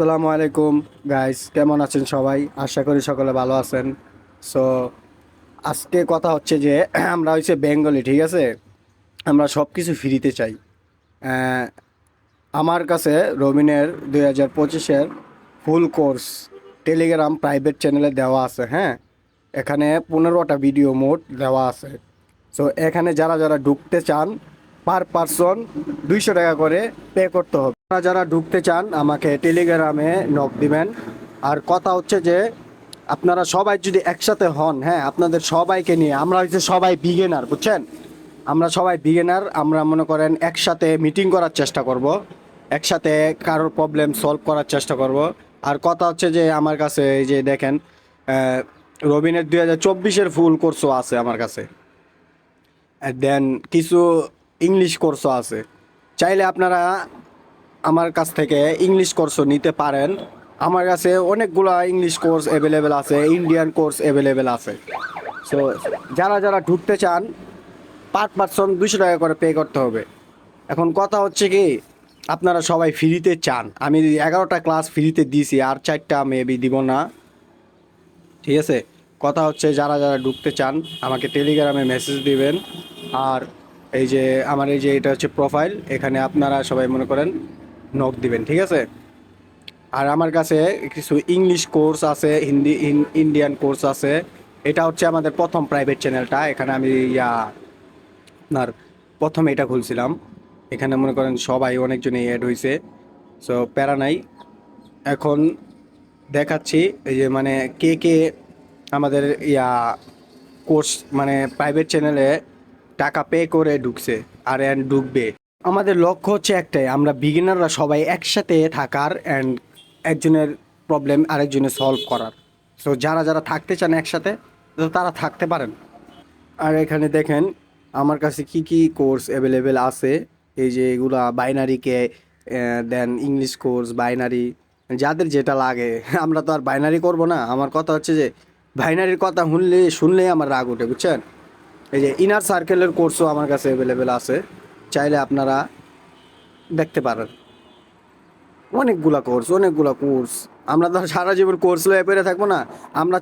আসসালামু আলাইকুম গাইস, কেমন আছেন সবাই? আশা করি সকলে ভালো আছেন। সো আজকে কথা হচ্ছে যে আমরা হচ্ছে বেঙ্গলি, ঠিক আছে? আমরা সব কিছু ফ্রিতে চাই। আহ, আমার কাছে রবিনের 2025-এর ফুল কোর্স টেলিগ্রাম প্রাইভেট চ্যানেলে দেওয়া আছে। হ্যাঁ, এখানে 15টা ভিডিও মোড দেওয়া আছে। সো এখানে যারা যারা ঢুকতে চান পার পারসন 200 টাকা করে পে করতে হবে। আপনারা যারা ঢুকতে চান আমাকে টেলিগ্রামে নক দিবেন। আর কথা হচ্ছে যে আপনারা সবাই যদি একসাথে হন, হ্যাঁ, আপনাদের সবাইকে নিয়ে আমরা হচ্ছে সবাই বিগিনার, বুঝছেন? আমরা সবাই বিগিনার, আমরা মনে করেন একসাথে মিটিং করার চেষ্টা করব, একসাথে কারোর প্রবলেম সলভ করার চেষ্টা করব। আর কথা হচ্ছে যে আমার কাছে এই যে দেখেন, রবিনের 2024-এর ফুল কোর্সও আছে আমার কাছে। দেন কিছু ইংলিশ কোর্সও আছে। চাইলে আপনারা আমার কাছ থেকে ইংলিশ কোর্সও নিতে পারেন। আমার কাছে অনেকগুলো ইংলিশ কোর্স অ্যাভেলেবেল আছে, ইন্ডিয়ান কোর্স অ্যাভেলেবেল আছে। সো যারা যারা ঢুকতে চান পার পারসন 200 টাকা করে পে করতে হবে। এখন কথা হচ্ছে কি, আপনারা সবাই ফ্রিতে চান, আমি 11টা ক্লাস ফ্রিতে দিছি, আর 4টা মেবি দিব না, ঠিক আছে? কথা হচ্ছে যারা যারা ঢুকতে চান আমাকে টেলিগ্রামে মেসেজ দিবেন। আর এই যে আমার এই যে এটা হচ্ছে প্রোফাইল, এখানে আপনারা সবাই মনে করেন নক দিবেন, ঠিক আছে? আর আমার কাছে কিছু ইংলিশ কোর্স আছে, হিন্দি ইন্ডিয়ান কোর্স আছে। এটা হচ্ছে আমাদের প্রথম প্রাইভেট চ্যানেলটা, এখানে আমি আপনার প্রথমে এটা খুলছিলাম। এখানে মনে করেন সবাই অনেকজনই অ্যাড হয়েছে। সো প্যারা নাই। এখন দেখাচ্ছি এই যে মানে কে কে আমাদের কোর্স মানে প্রাইভেট চ্যানেলে টাকা পে করে ঢুকছে আর অ্যান্ড ঢুকবে। আমাদের লক্ষ্য হচ্ছে একটাই, আমরা বিগিনাররা সবাই একসাথে থাকার অ্যান্ড একজনের প্রবলেম আরেকজনের সলভ করার। সো যারা যারা থাকতে চান একসাথে, তো তারা থাকতে পারেন। আর এখানে দেখেন আমার কাছে কি কি কোর্স অ্যাভেলেবেল আছে। এই যে এগুলা বাইনারিকে, দেন ইংলিশ কোর্স বাইনারি, যাদের যেটা লাগে। আমরা তো আর বাইনারি করব না। আমার কথা হচ্ছে যে বাইনারির কথা শুনলেই আমার রাগ ওঠে, বুঝছেন? এই যে ইনার সার্কেলের কোর্সও আমার কাছে অ্যাভেলেবেল আছে, চাইলে আপনারা দেখতে পারেন। অনেকগুলা কোর্স, অনেকগুলা কোর্স। আমরা তো আর সারা জীবন কোর্স লয়ে পড়ে থাকবো না। আমরা